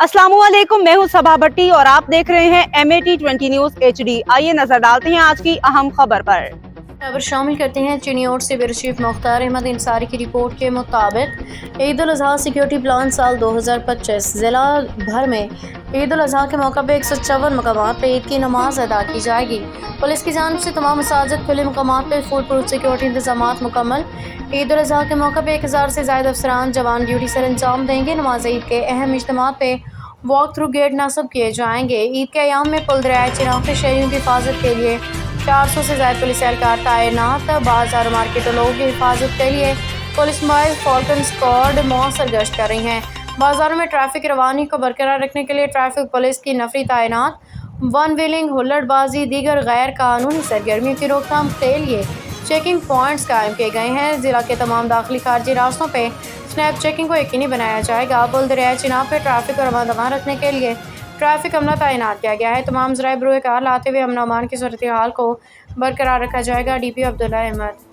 अस्सलामुअलैकुम, मैं हूं सबा भट्टी और आप देख रहे हैं MAT20 न्यूज HD। आइए नजर डालते हैं आज की अहम खबर पर। खबर शामिल करते हैं चिनियोट से ब्यूरो चीफ मुख्तार अहमद इंसारी की रिपोर्ट के मुताबिक ईद उल अजहा सिक्योरिटी प्लान साल 2025 जिला भर में ईद उल अजहा के मौका पर 154 मकामात पर ईद की नमाज अदा की जाएगी। पुलिस की जानिब से तमाम मसाजिद खुले मकामात पर फुल प्रूफ सिक्योरिटी इंतजामात मुकम्मल। ईद उल अजहा के मौका पर 1000 से ज़ायद अफसरान जवान ड्यूटी सर अंजाम देंगे। नमाज ईद के अहम इज्तिमात पे वॉक थ्रू गेट नस्ब किए जाएंगे। ईद के अयाम में पुल दरियाए चिनाब के शहरियों की हिफाजत के लिए 400 से ज़ायद पुलिस एहलकार तैनात। बाजार मार्केट और लोगों की हिफाजत के लिए पुलिस मोबाइल फॉल्कन स्क्वाड मौसर गश्त कर रही हैं। बाजारों में ट्रैफिक रवानी को बरकरार रखने के लिए ट्रैफिक पुलिस की नफरी तैनात। वन व्हीलिंग, हुल्लड़बाजी, दीगर गैर कानूनी सरगर्मियों की रोकथाम के लिए चेकिंग पॉइंट्स कायम किए गए हैं। ज़िला के तमाम दाखिली खारजी रास्तों पर स्नैप चेकिंग को यकीनी बनाया जाएगा। पुल दरियाए चिनाब पर ट्रैफिक को रवाना दवा रखने के लिए ट्रैफिक अमला तैनात किया गया है। तमाम ज़राए बरूए कार लाते हुए अमन अमान की सूरत हाल को बरकरार रखा जाएगा। DPO अब्दुल्ला अहमद।